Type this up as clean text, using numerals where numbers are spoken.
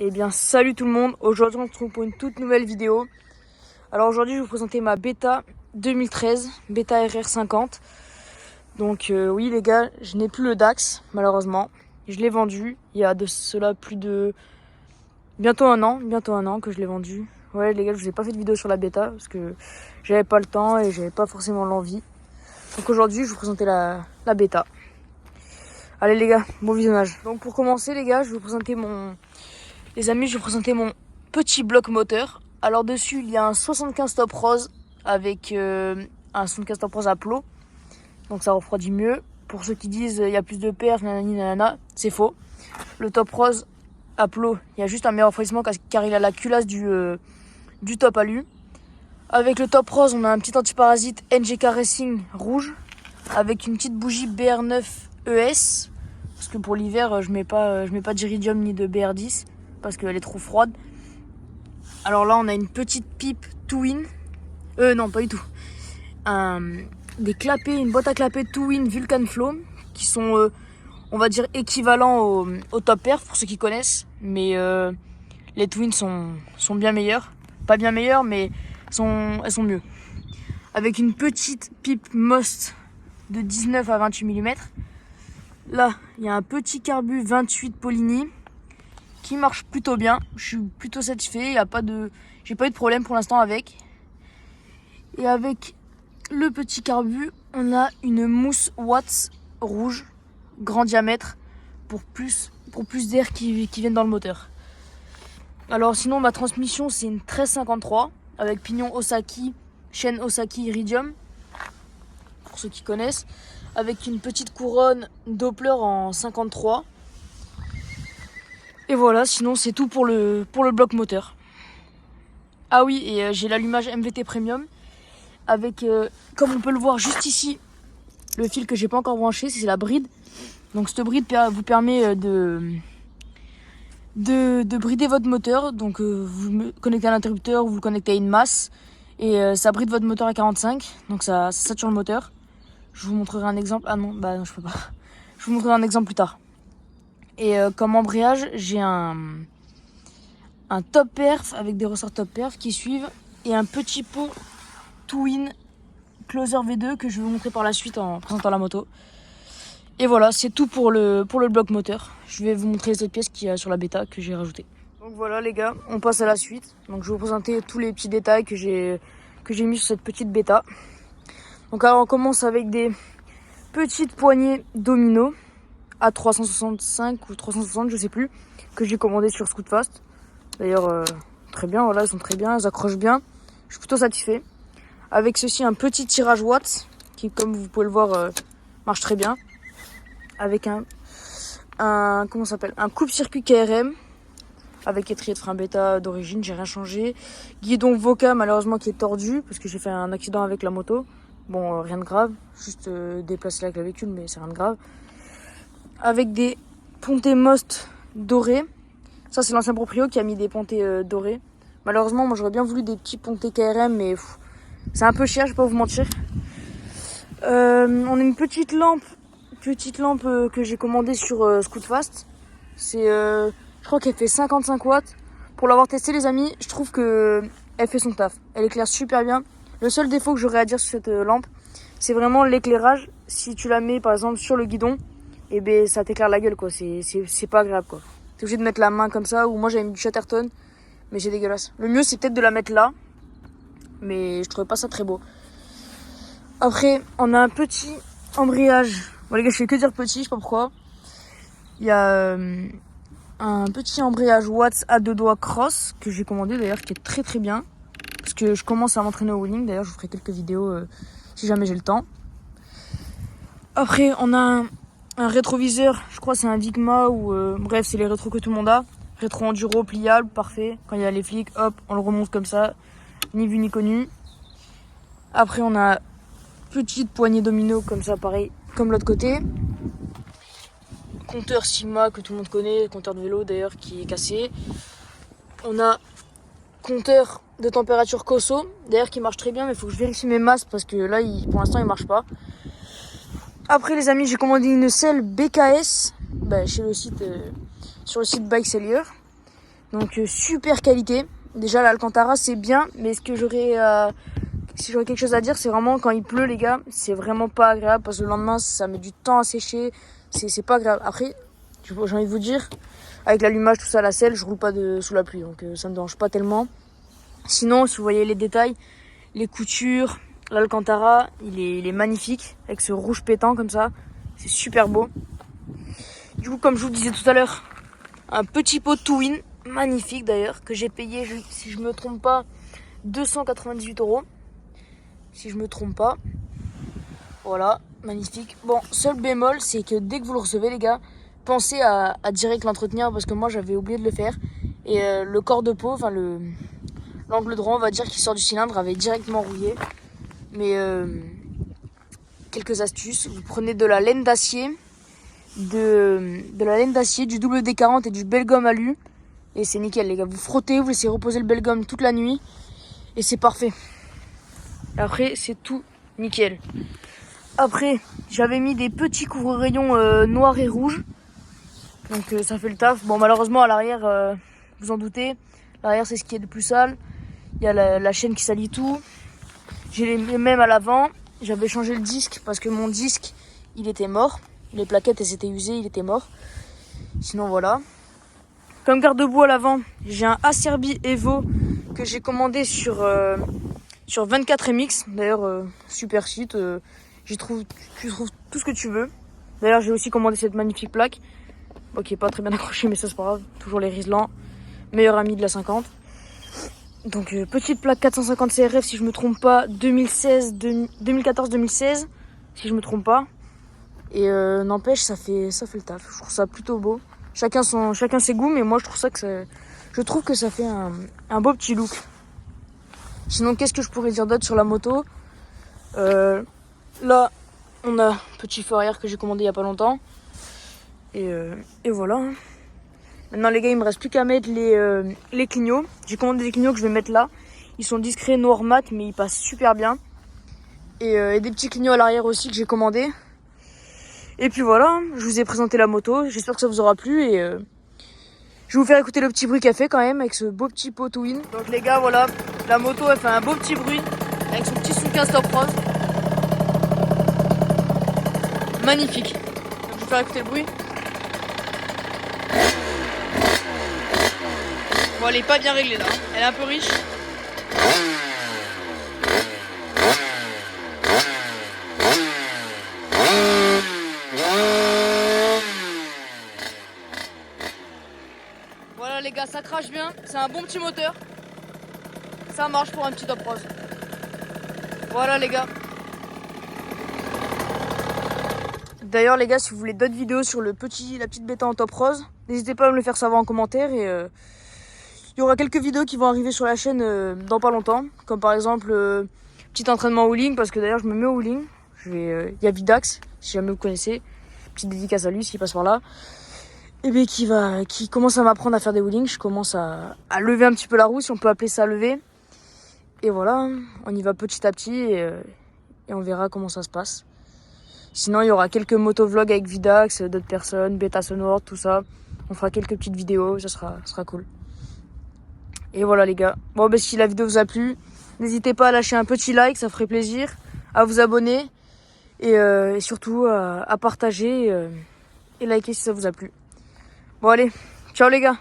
Eh bien salut tout le monde, aujourd'hui on se retrouve pour une toute nouvelle vidéo. Alors aujourd'hui je vais vous présenter ma Beta 2013, Beta RR50. Donc oui les gars, je n'ai plus le Dax malheureusement. Je l'ai vendu il y a de cela plus de bientôt un an que je l'ai vendu. Ouais les gars, je vous ai pas fait de vidéo sur la Beta parce que j'avais pas le temps et j'avais pas forcément l'envie. Donc aujourd'hui je vais vous présenter la Beta. Allez les gars, bon visionnage. Donc pour commencer les gars, je vais vous présenter les amis, je vais vous présenter mon petit bloc moteur. Alors dessus, il y a un 75 top rose avec un 75 top rose à plot. Donc ça refroidit mieux. Pour ceux qui disent il y a plus de perf, nanani nanana, c'est faux. Le top rose à plot, il y a juste un meilleur refroidissement car il a la culasse du top alu. Avec le top rose, on a un petit antiparasite NGK Racing rouge avec une petite bougie BR9 ES. Parce que pour l'hiver, je mets pas d'iridium ni de BR10 parce qu'elle est trop froide. Alors là, on a une petite pipe Twin. Non, pas du tout. Des clapets, une boîte à clapets Twin Vulcan Flow qui sont, on va dire, équivalents au top perf pour ceux qui connaissent. Mais les Twin sont bien meilleurs. Pas bien meilleurs, mais elles sont mieux. Avec une petite pipe Most de 19 à 28 mm. Là, il y a un petit carbu 28 Polini qui marche plutôt bien. Je suis plutôt satisfait. J'ai pas eu de problème pour l'instant avec. Et avec le petit carbu, on a une mousse Watts rouge, grand diamètre, pour plus d'air qui viennent dans le moteur. Alors sinon, ma transmission, c'est une 1353 avec pignon Osaki, chaîne Osaki Iridium, pour ceux qui connaissent, avec une petite couronne Doppler en 53. Et voilà, sinon c'est tout pour le bloc moteur. Ah oui, et j'ai l'allumage MVT Premium avec, comme on peut le voir juste ici, le fil que j'ai pas encore branché, c'est la bride. Donc cette bride vous permet de brider votre moteur. Donc vous le connectez à l'interrupteur, vous le connectez à une masse et ça bride votre moteur à 45. Donc ça sature le moteur. Je vous montrerai un exemple. Ah non, bah non, je peux pas. Je vous montrerai un exemple plus tard. Et comme embrayage, j'ai un top perf avec des ressorts top perf qui suivent et un petit pot Twin Closer V2 que je vais vous montrer par la suite en présentant la moto. Et voilà, c'est tout pour le bloc moteur. Je vais vous montrer les autres pièces qu'il y a sur la Beta que j'ai rajoutées. Donc voilà les gars, on passe à la suite. Donc je vais vous présenter tous les petits détails que j'ai mis sur cette petite Beta. Donc alors on commence avec des petites poignées domino à 365 ou 360, je sais plus, que j'ai commandé sur Scootfast. D'ailleurs, très bien, voilà, elles sont très bien, elles accrochent bien. Je suis plutôt satisfait. Avec ceci, un petit tirage Watts, qui, comme vous pouvez le voir, marche très bien. Avec un coupe-circuit KRM, avec étrier de frein bêta d'origine, j'ai rien changé. Guidon Voca, malheureusement, qui est tordu, parce que j'ai fait un accident avec la moto. Bon, rien de grave, juste déplacer la clavicule, mais c'est rien de grave. Avec des pontées Most dorées. Ça, c'est l'ancien proprio qui a mis des pontées dorées. Malheureusement, moi, j'aurais bien voulu des petits pontées KRM, mais c'est un peu cher, je vais pas vous mentir. On a une petite lampe que j'ai commandée sur Scootfast. Je crois qu'elle fait 55 watts. Pour l'avoir testée, les amis, je trouve que elle fait son taf. Elle éclaire super bien. Le seul défaut que j'aurais à dire sur cette lampe, c'est vraiment l'éclairage. Si tu la mets, par exemple, sur le guidon, et ben ça t'éclaire la gueule quoi, c'est pas agréable quoi. T'es obligé de mettre la main comme ça, ou moi j'avais mis du Chatterton, mais c'est dégueulasse. Le mieux c'est peut-être de la mettre là, mais je trouvais pas ça très beau. Après on a un petit embrayage, bon les gars je fais que dire petit, je sais pas pourquoi. Il y a un petit embrayage Watts à deux doigts cross, que j'ai commandé d'ailleurs, qui est très très bien. Parce que je commence à m'entraîner au wheeling, d'ailleurs je vous ferai quelques vidéos si jamais j'ai le temps. Après on a un rétroviseur, je crois que c'est un Vigma ou bref, c'est les rétros que tout le monde a. Rétro enduro pliable, parfait. Quand il y a les flics, hop, on le remonte comme ça, ni vu ni connu. Après, on a petite poignée domino comme ça, pareil, comme l'autre côté. Compteur Sigma que tout le monde connaît, compteur de vélo d'ailleurs qui est cassé. On a compteur de température Cosso, d'ailleurs qui marche très bien, mais il faut que je vérifie mes masses parce que là, pour l'instant, il marche pas. Après les amis, j'ai commandé une selle BKS sur le site Bike Seller. Donc super qualité. Déjà l'Alcantara c'est bien, mais ce que j'aurais si j'aurais quelque chose à dire, c'est vraiment quand il pleut les gars, c'est vraiment pas agréable parce que le lendemain ça met du temps à sécher, c'est pas agréable. Après j'ai envie de vous dire, avec l'allumage tout ça, la selle, je roule pas sous la pluie, donc ça me dérange pas tellement. Sinon si vous voyez les détails, les coutures, l'Alcantara il est magnifique avec ce rouge pétant comme ça, c'est super beau. Du coup comme je vous disais tout à l'heure, un petit pot Twin, magnifique d'ailleurs, que j'ai payé, si je me trompe pas, 298 €. Si je me trompe pas. Voilà, magnifique. Bon, seul bémol, c'est que dès que vous le recevez, les gars, pensez à direct l'entretenir parce que moi j'avais oublié de le faire. Et le corps de peau, enfin l'angle droit, on va dire, qui sort du cylindre, avait directement rouillé. Mais quelques astuces, vous prenez de la laine d'acier. De la laine d'acier, du WD-40 et du Belgum alu. Et c'est nickel les gars, vous frottez, vous laissez reposer le Belgum toute la nuit. Et c'est parfait. Et après c'est tout nickel. Après j'avais mis des petits couvre-rayons noirs et rouges. Donc ça fait le taf. Bon malheureusement à l'arrière, vous en doutez, l'arrière c'est ce qui est le plus sale. Il y a la chaîne qui salit tout. J'ai les mêmes à l'avant. J'avais changé le disque parce que mon disque il était mort. Les plaquettes elles étaient usées, il était mort. Sinon voilà. Comme garde-boue à l'avant, j'ai un Acerbi Evo que j'ai commandé sur 24MX. D'ailleurs super site, tu trouves tout ce que tu veux. D'ailleurs j'ai aussi commandé cette magnifique plaque. Bon, qui est pas très bien accrochée mais ça c'est pas grave. Toujours les Riesland, meilleur ami de la 50. Donc petite plaque 450 CRF si je me trompe pas, 2014-2016 si je me trompe pas. Et n'empêche ça fait le taf. Je trouve ça plutôt beau. Chacun ses goûts, mais moi je trouve que ça fait un beau petit look. Sinon qu'est-ce que je pourrais dire d'autre sur la moto? Là on a petit feu arrière que j'ai commandé il y a pas longtemps. Et voilà. Maintenant les gars il me reste plus qu'à mettre les clignots. J'ai commandé des clignots que je vais mettre là. Ils sont discrets, noir mat, mais ils passent super bien. Et des petits clignots à l'arrière aussi que j'ai commandé. Et puis voilà, je vous ai présenté la moto. J'espère que ça vous aura plu. Et je vais vous faire écouter le petit bruit qu'elle fait quand même avec ce beau petit pot Twin. Donc les gars voilà, la moto elle fait un beau petit bruit avec son petit soutien stop rose. Magnifique. Donc, je vais vous faire écouter le bruit. Bon, elle est pas bien réglée là, elle est un peu riche. Voilà les gars, ça crache bien, c'est un bon petit moteur. Ça marche pour un petit top rose. Voilà les gars. D'ailleurs les gars, si vous voulez d'autres vidéos sur la petite bêta en top rose, n'hésitez pas à me le faire savoir en commentaire et il y aura quelques vidéos qui vont arriver sur la chaîne dans pas longtemps, comme par exemple petit entraînement wheeling, parce que d'ailleurs je me mets au wheeling. Il y a Vidax, si jamais vous connaissez, petite dédicace à lui s'il passe par là. Et bien qui commence à m'apprendre à faire des wheelings. Je commence à lever un petit peu la roue, si on peut appeler ça lever. Et voilà, on y va petit à petit et on verra comment ça se passe. Sinon il y aura quelques motovlogs avec Vidax, d'autres personnes, Beta Sonore, tout ça. On fera quelques petites vidéos, ça sera cool. Et voilà les gars. Bon ben si la vidéo vous a plu, n'hésitez pas à lâcher un petit like, ça ferait plaisir. À vous abonner et surtout à partager et liker si ça vous a plu. Bon allez, ciao les gars.